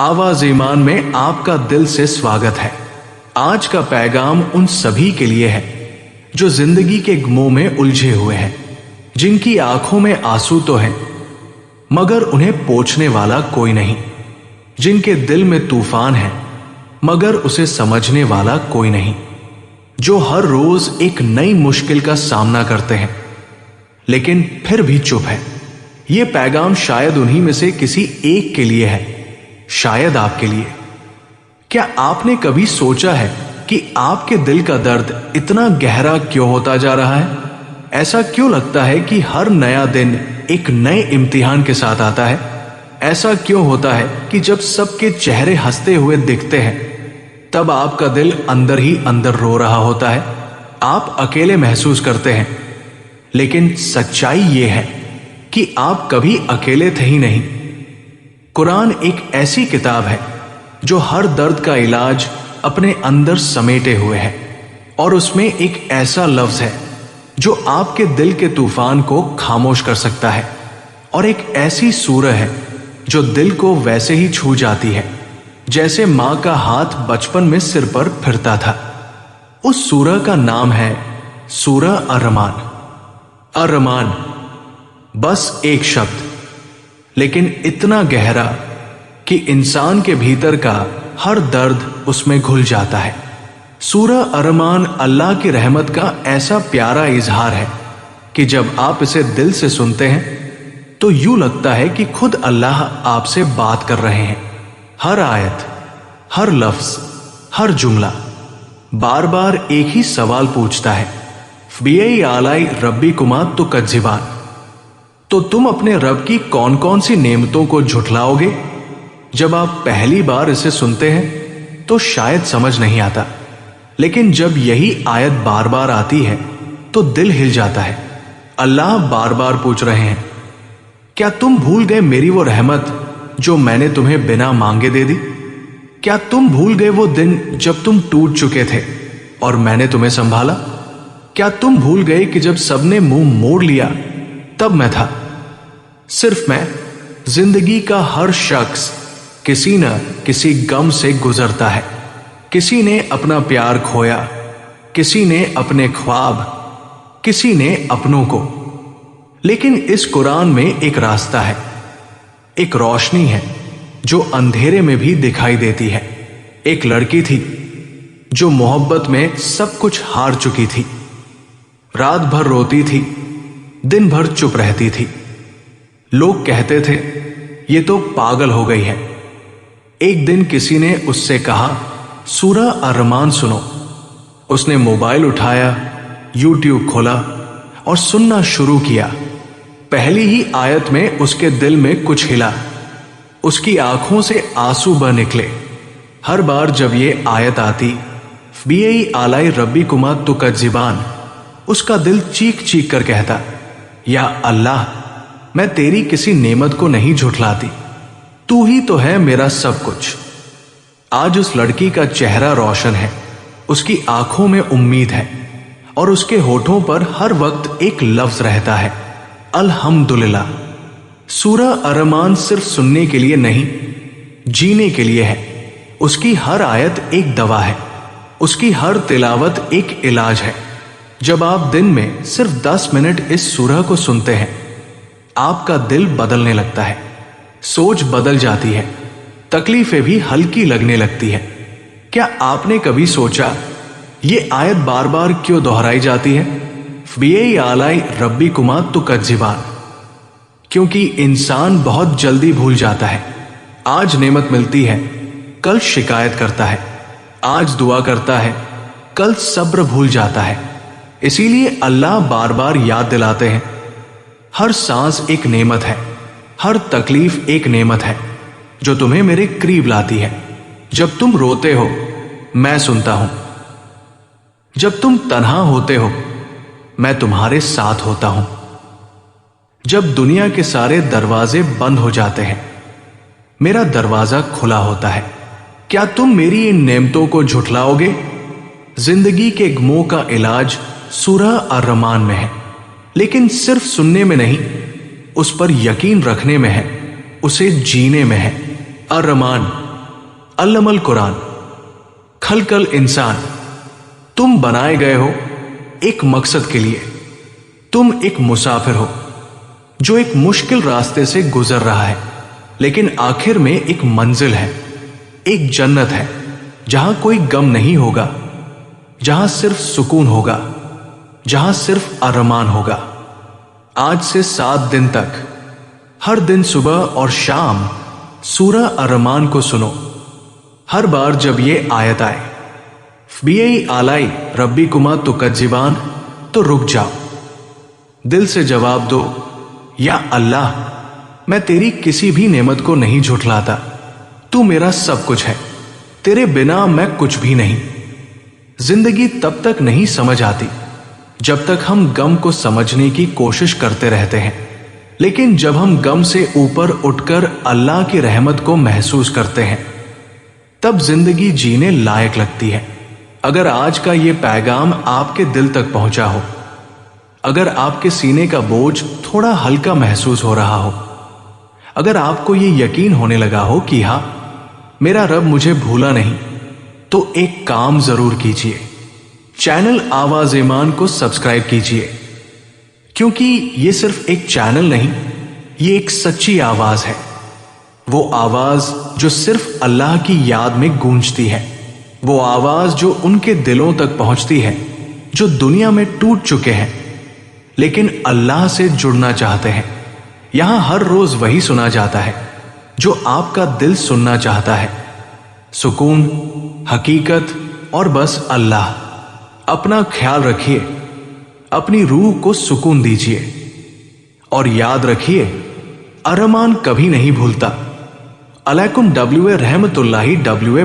आवाज ईमान में आपका दिल से स्वागत है। आज का पैगाम उन सभी के लिए है जो जिंदगी के गमों में उलझे हुए हैं, जिनकी आंखों में आंसू तो हैं मगर उन्हें पोंछने वाला कोई नहीं, जिनके दिल में तूफान है मगर उसे समझने वाला कोई नहीं, जो हर रोज एक नई मुश्किल का सामना करते हैं लेकिन फिर भी चुप है। यह पैगाम शायद उन्हीं में से किसी एक के लिए है, शायद आपके लिए। क्या आपने कभी सोचा है कि आपके दिल का दर्द इतना गहरा क्यों होता जा रहा है? ऐसा क्यों लगता है कि हर नया दिन एक नए इम्तिहान के साथ आता है? ऐसा क्यों होता है कि जब सबके चेहरे हंसते हुए दिखते हैं तब आपका दिल अंदर ही अंदर रो रहा होता है? आप अकेले महसूस करते हैं, लेकिन सच्चाई यह है कि आप कभी अकेले थे ही नहीं। कुरान एक ऐसी किताब है जो हर दर्द का इलाज अपने अंदर समेटे हुए है, और उसमें एक ऐसा लफ्ज है जो आपके दिल के तूफान को खामोश कर सकता है, और एक ऐसी सूरह है जो दिल को वैसे ही छू जाती है जैसे मां का हाथ बचपन में सिर पर फिरता था। उस सूरह का नाम है सूरह अर्रहमान। अर्रहमान बस एक शब्द, लेकिन इतना गहरा कि इंसान के भीतर का हर दर्द उसमें घुल जाता है। सूरह अर्रहमान अल्लाह की रहमत का ऐसा प्यारा इजहार है कि जब आप इसे दिल से सुनते हैं तो यूं लगता है कि खुद अल्लाह आपसे बात कर रहे हैं। हर आयत, हर लफ्ज, हर जुमला बार बार एक ही सवाल पूछता है, फ़बिअय्यि आलाइ रब्बिकुमा तुकज़्ज़िबान, तो तुम अपने रब की कौन कौन सी नेमतों को झुठलाओगे? जब आप पहली बार इसे सुनते हैं तो शायद समझ नहीं आता, लेकिन जब यही आयत बार बार आती है तो दिल हिल जाता है। अल्लाह बार बार पूछ रहे हैं, क्या तुम भूल गए मेरी वो रहमत जो मैंने तुम्हें बिना मांगे दे दी? क्या तुम भूल गए वो दिन जब तुम टूट चुके थे और मैंने तुम्हें संभाला? क्या तुम भूल गए कि जब सबने मुंह मोड़ लिया तब मैं था? सिर्फ मैं। जिंदगी का हर शख्स किसी न किसी गम से गुजरता है। किसी ने अपना प्यार खोया, किसी ने अपने ख्वाब, किसी ने अपनों को। लेकिन इस कुरान में एक रास्ता है, एक रोशनी है जो अंधेरे में भी दिखाई देती है। एक लड़की थी जो मोहब्बत में सब कुछ हार चुकी थी। रात भर रोती थी, दिन भर चुप रहती थी। लोग कहते थे ये तो पागल हो गई है। एक दिन किसी ने उससे कहा, सूरह अर्रहमान सुनो। उसने मोबाइल उठाया, यूट्यूब खोला और सुनना शुरू किया। पहली ही आयत में उसके दिल में कुछ हिला, उसकी आंखों से आंसू बह निकले। हर बार जब ये आयत आती, फ़बिअय्यि आलाइ रब्बिकुमा तुकज़्ज़िबान, उसका दिल चीख चीख कर कहता, या अल्लाह, मैं तेरी किसी नेमत को नहीं झुठलाती, तू ही तो है मेरा सब कुछ। आज उस लड़की का चेहरा रोशन है, उसकी आंखों में उम्मीद है, और उसके होठों पर हर वक्त एक लफ्ज रहता है, अल्हम्दुलिल्लाह। सूरह अर्रहमान सिर्फ सुनने के लिए नहीं, जीने के लिए है। उसकी हर आयत एक दवा है, उसकी हर तिलावत एक इलाज है। जब आप दिन में सिर्फ 10 मिनट इस सूरह को सुनते हैं, आपका दिल बदलने लगता है, सोच बदल जाती है, तकलीफें भी हल्की लगने लगती है। क्या आपने कभी सोचा ये आयत बार बार क्यों दोहराई जाती है? फ़बिअय्यि आलाइ रब्बिकुमा तुकज़्ज़िबान। क्योंकि इंसान बहुत जल्दी भूल जाता है। आज नेमत मिलती है, कल शिकायत करता है। आज दुआ करता है, कल सब्र भूल जाता है। इसीलिए अल्लाह बार बार याद दिलाते हैं, हर सांस एक नेमत है, हर तकलीफ एक नेमत है जो तुम्हें मेरे करीब लाती है। जब तुम रोते हो मैं सुनता हूं, जब तुम तन्हा होते हो मैं तुम्हारे साथ होता हूं, जब दुनिया के सारे दरवाजे बंद हो जाते हैं मेरा दरवाजा खुला होता है। क्या तुम मेरी इन नेमतों को झुठलाओगे? जिंदगी के गमों का इलाज सूरह अर्रहमान में है, लेकिन सिर्फ सुनने में नहीं, उस पर यकीन रखने में है, उसे जीने में है। अर्रहमान अल्लमल कुरान। खलकल इंसान, तुम बनाए गए हो एक मकसद के लिए। तुम एक मुसाफिर हो जो एक मुश्किल रास्ते से गुजर रहा है, लेकिन आखिर में एक मंजिल है, एक जन्नत है जहां कोई गम नहीं होगा, जहां सिर्फ सुकून होगा, जहां सिर्फ अरमान होगा। आज से 7 दिन तक हर दिन सुबह और शाम सूरह अरमान को सुनो। हर बार जब ये आयत आए, बीई आलाई रब्बी कुमा तुकज्जिबान, तो रुक जाओ, दिल से जवाब दो, या अल्लाह, मैं तेरी किसी भी नेमत को नहीं झुठलाता। तू मेरा सब कुछ है, तेरे बिना मैं कुछ भी नहीं। जिंदगी तब तक नहीं समझ आती जब तक हम गम को समझने की कोशिश करते रहते हैं, लेकिन जब हम गम से ऊपर उठकर अल्लाह की रहमत को महसूस करते हैं, तब जिंदगी जीने लायक लगती है। अगर आज का ये पैगाम आपके दिल तक पहुंचा हो, अगर आपके सीने का बोझ थोड़ा हल्का महसूस हो रहा हो, अगर आपको ये यकीन होने लगा हो कि हां, मेरा रब मुझे भूला नहीं, तो एक काम जरूर कीजिए, चैनल आवाज ईमान को सब्सक्राइब कीजिए, क्योंकि ये सिर्फ एक चैनल नहीं, ये एक सच्ची आवाज है। वो आवाज जो सिर्फ अल्लाह की याद में गूंजती है, वो आवाज जो उनके दिलों तक पहुंचती है जो दुनिया में टूट चुके हैं लेकिन अल्लाह से जुड़ना चाहते हैं। यहां हर रोज वही सुना जाता है जो आपका दिल सुनना चाहता है, सुकून, हकीकत और बस अल्लाह। अपना ख्याल रखिए, अपनी रूह को सुकून दीजिए और याद रखिए, अरमान कभी नहीं भूलता। अलैकुम WA रहमतुल्लाहि WA